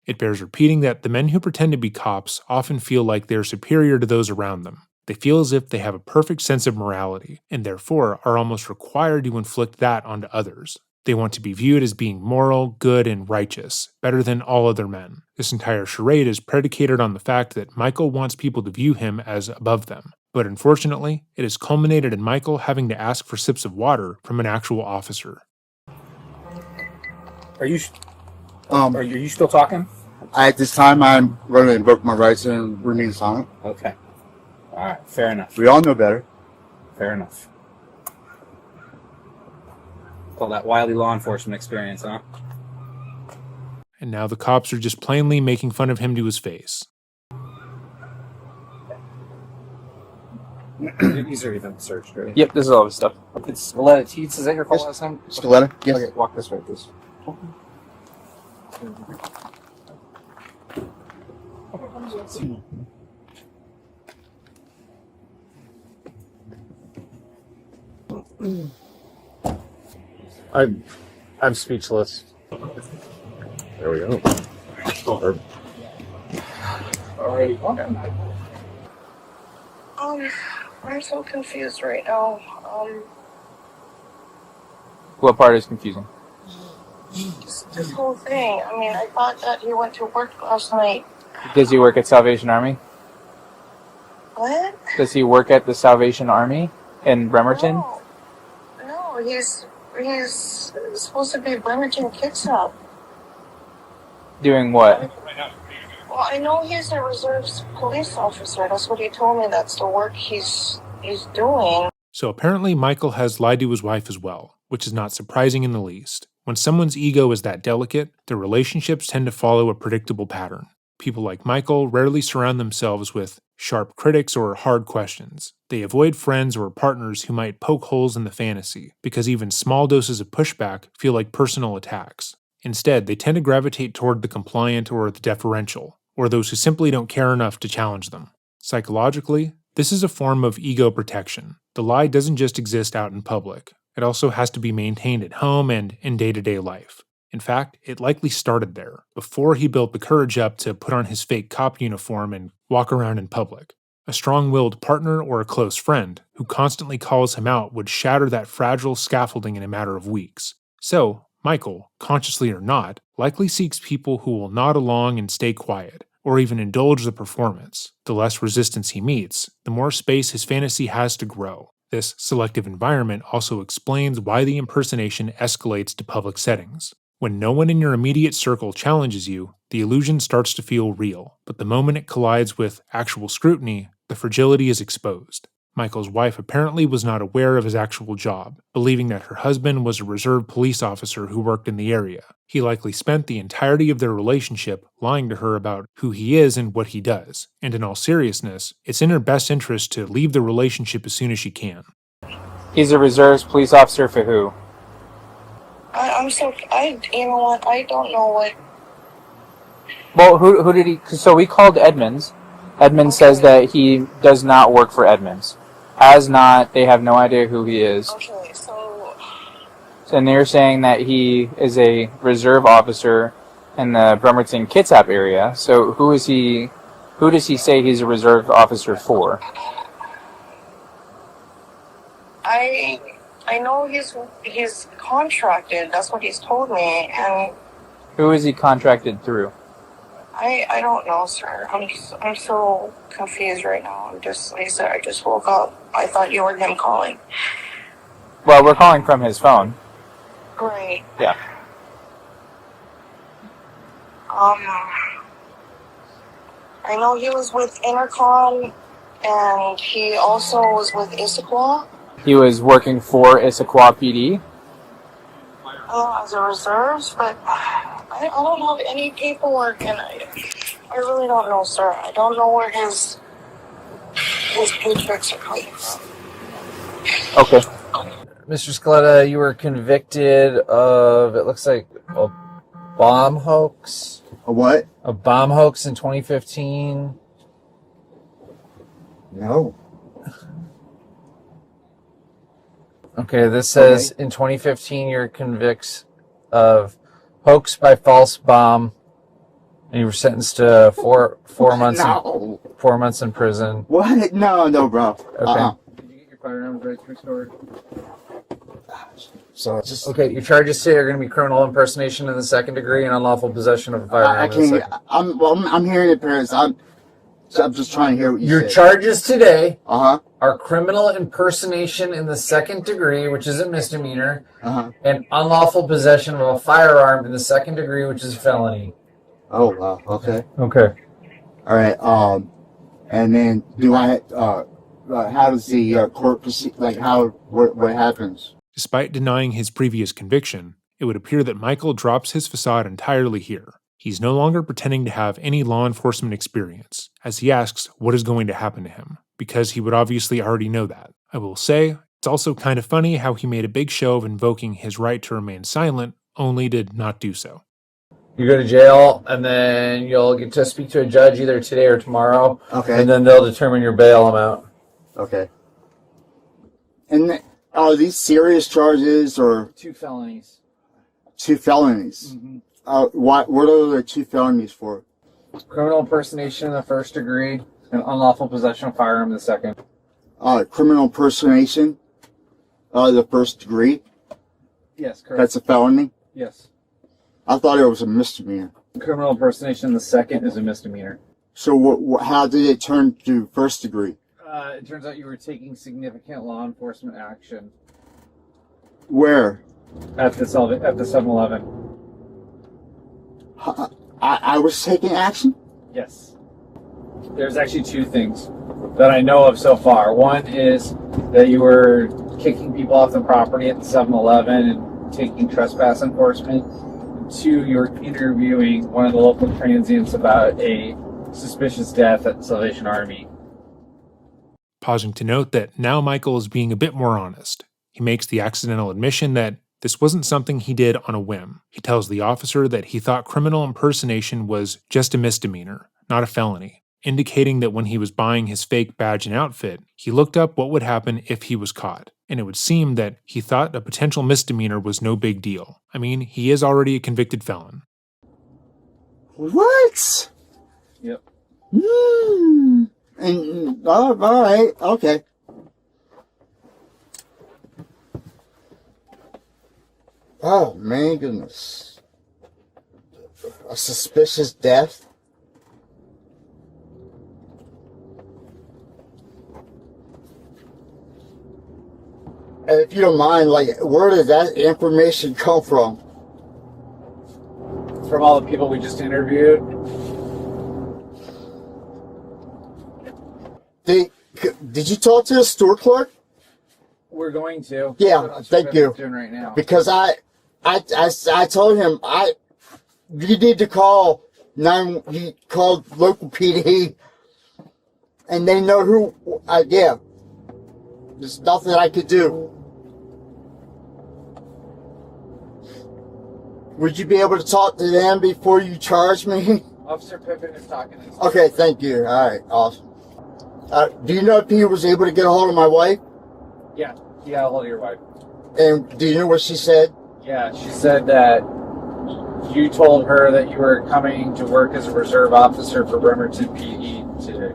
It bears repeating that the men who pretend to be cops often feel like they're superior to those around them. They feel as if they have a perfect sense of morality, and therefore are almost required to inflict that onto others. They want to be viewed as being moral, good, and righteous, better than all other men. This entire charade is predicated on the fact that Michael wants people to view him as above them. But unfortunately, it has culminated in Michael having to ask for sips of water from an actual officer. Are you still talking? At this time, I'm going to invoke my rights and remain silent. Okay. All right. Fair enough. We all know better. Fair enough. Call that wily law enforcement experience, huh? And now the cops are just plainly making fun of him to his face. These are even searched, right? Yep, this is all his stuff. It's Skeletta Teats. Is that your call last time? Skeletta? Yes. Okay, walk this way, please. I'm speechless. There we go. Alrighty. I'm so confused right now. What part is confusing? This whole thing. I mean, I thought that he went to work last night. Does he work at Salvation Army? What? Does he work at the Salvation Army in Bremerton? No, he's supposed to be Bremerton Kitsap. Doing what? Well, I know he's a reserves police officer. That's what he told me. That's the work he's doing. So apparently Michael has lied to his wife as well, which is not surprising in the least. When someone's ego is that delicate, their relationships tend to follow a predictable pattern. People like Michael rarely surround themselves with sharp critics or hard questions. They avoid friends or partners who might poke holes in the fantasy, because even small doses of pushback feel like personal attacks. Instead, they tend to gravitate toward the compliant or the deferential, or those who simply don't care enough to challenge them. Psychologically, this is a form of ego protection. The lie doesn't just exist out in public. It also has to be maintained at home and in day-to-day life. In fact, it likely started there, before he built the courage up to put on his fake cop uniform and walk around in public. A strong-willed partner or a close friend who constantly calls him out would shatter that fragile scaffolding in a matter of weeks. So, Michael, consciously or not, likely seeks people who will nod along and stay quiet, or even indulge the performance. The less resistance he meets, the more space his fantasy has to grow. This selective environment also explains why the impersonation escalates to public settings. When no one in your immediate circle challenges you, the illusion starts to feel real, but the moment it collides with actual scrutiny, the fragility is exposed. Michael's wife apparently was not aware of his actual job, believing that her husband was a reserve police officer who worked in the area. He likely spent the entirety of their relationship lying to her about who he is and what he does, and in all seriousness, it's in her best interest to leave the relationship as soon as she can. He's a reserves police officer for who? You know what, I don't know what. Well, who did he, so we called Edmonds. Edmonds says that he does not work for Edmonds. Has not, they have no idea who he is. Okay, so. And they're saying that he is a reserve officer in the Bremerton Kitsap area. So who does he say he's a reserve officer for? I know he's contracted. That's what he's told me. And who is he contracted through? I don't know, sir. I'm so confused right now. Like I said, I just woke up. I thought you were him calling. Well, we're calling from his phone. Right. Yeah. I know he was with Intercom, and he also was with Issaquah. He was working for Issaquah PD. As a reserves, but I don't have any paperwork, and I really don't know, sir. I don't know where his paychecks are coming from. Okay. Mr. Scaletta, you were convicted of, it looks like, a bomb hoax. A what? A bomb hoax in 2015. No. Okay, this says in 2015 you're convicted of hoax by false bomb, and you were sentenced to four months. No. 4 months in prison. What? No, bro. Okay. Did you get your firearms rights restored? So it's just Okay, your charges today are going to be criminal impersonation in the second degree and unlawful possession of a firearm. I can't. I'm hearing it, parents. I'm just trying to hear what you Your said. charges today Uh-huh. are criminal impersonation in the second degree, which is a misdemeanor, Uh-huh. and unlawful possession of a firearm in the second degree, which is a felony. Oh, wow. Okay. Okay. All right. And then do I? How does the court proceed? Like, what happens? Despite denying his previous conviction, it would appear that Michael drops his facade entirely here. He's no longer pretending to have any law enforcement experience, as he asks what is going to happen to him, because he would obviously already know that. I will say, it's also kind of funny how he made a big show of invoking his right to remain silent, only to not do so. You go to jail, and then you'll get to speak to a judge either today or tomorrow. Okay. And then they'll determine your bail amount. Okay. And Are these serious charges or 2 felonies. 2 felonies? Mm-hmm. What are the 2 felonies for? Criminal impersonation in the 1st degree and unlawful possession of firearm in the 2nd. Criminal impersonation, the 1st degree. Yes, correct. That's a felony? Yes. I thought it was a misdemeanor. Criminal impersonation in the 2nd is a misdemeanor. So how did it turn to 1st degree? It turns out you were taking significant law enforcement action. Where? At the 7-Eleven. I was taking action? Yes. There's actually 2 things that I know of so far. One is that you were kicking people off the property at the 7-Eleven and taking trespass enforcement. And 2, you were interviewing one of the local transients about a suspicious death at the Salvation Army. Pausing to note that now Michael is being a bit more honest. He makes the accidental admission that this wasn't something he did on a whim. He tells the officer that he thought criminal impersonation was just a misdemeanor, not a felony, indicating that when he was buying his fake badge and outfit, he looked up what would happen if he was caught, and it would seem that he thought a potential misdemeanor was no big deal. I mean, he is already a convicted felon. What? Yep. All right, okay. Oh, man, goodness. A suspicious death? And if you don't mind, like, where did that information come from? From all the people we just interviewed. Did you talk to the store clerk? We're going to. Yeah, thank you. Doing right now. Because I told him you need to call he called local PD, and they know who. Yeah, there's nothing I could do. Would you be able to talk to them before you charge me? Officer Pippin is talking to us. Okay, thank you. All right, awesome. Do you know if he was able to get a hold of my wife? Yeah, he got a hold of your wife. And do you know what she said? Yeah, she said that you told her that you were coming to work as a reserve officer for Bremerton PD today.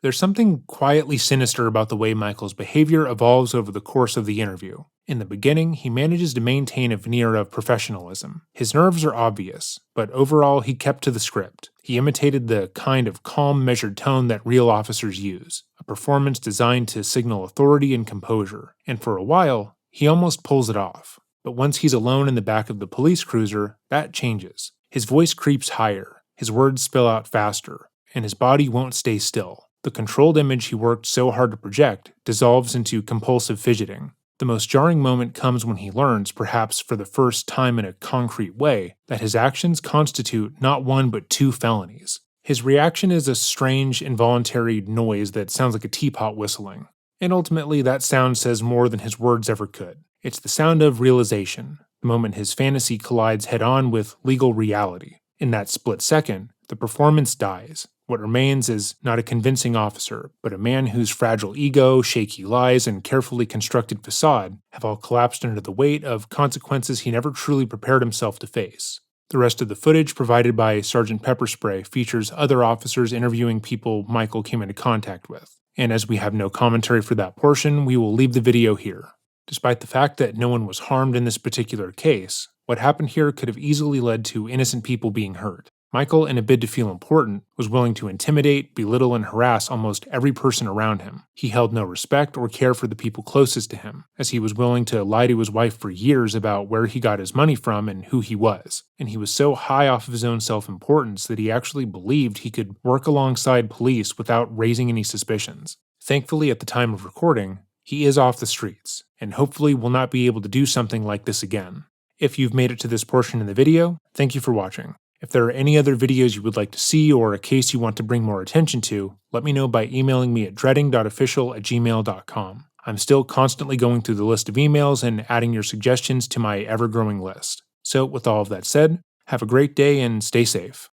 There's something quietly sinister about the way Michael's behavior evolves over the course of the interview. In the beginning, he manages to maintain a veneer of professionalism. His nerves are obvious, but overall he kept to the script. He imitated the kind of calm, measured tone that real officers use, a performance designed to signal authority and composure, and for a while, he almost pulls it off. But once he's alone in the back of the police cruiser, that changes. His voice creeps higher, his words spill out faster, and his body won't stay still. The controlled image he worked so hard to project dissolves into compulsive fidgeting. The most jarring moment comes when he learns, perhaps for the first time in a concrete way, that his actions constitute not 1 but 2 felonies. His reaction is a strange, involuntary noise that sounds like a teapot whistling. And ultimately, that sound says more than his words ever could. It's the sound of realization, the moment his fantasy collides head-on with legal reality. In that split second, the performance dies. What remains is not a convincing officer, but a man whose fragile ego, shaky lies, and carefully constructed facade have all collapsed under the weight of consequences he never truly prepared himself to face. The rest of the footage provided by Sergeant Pepperspray features other officers interviewing people Michael came into contact with. And as we have no commentary for that portion, we will leave the video here. Despite the fact that no one was harmed in this particular case, what happened here could have easily led to innocent people being hurt. Michael, in a bid to feel important, was willing to intimidate, belittle, and harass almost every person around him. He held no respect or care for the people closest to him, as he was willing to lie to his wife for years about where he got his money from and who he was. And he was so high off of his own self-importance that he actually believed he could work alongside police without raising any suspicions. Thankfully, at the time of recording, he is off the streets, and hopefully will not be able to do something like this again. If you've made it to this portion in the video, thank you for watching. If there are any other videos you would like to see or a case you want to bring more attention to, let me know by emailing me at dreading.official@gmail.com. I'm still constantly going through the list of emails and adding your suggestions to my ever-growing list. So with all of that said, have a great day and stay safe.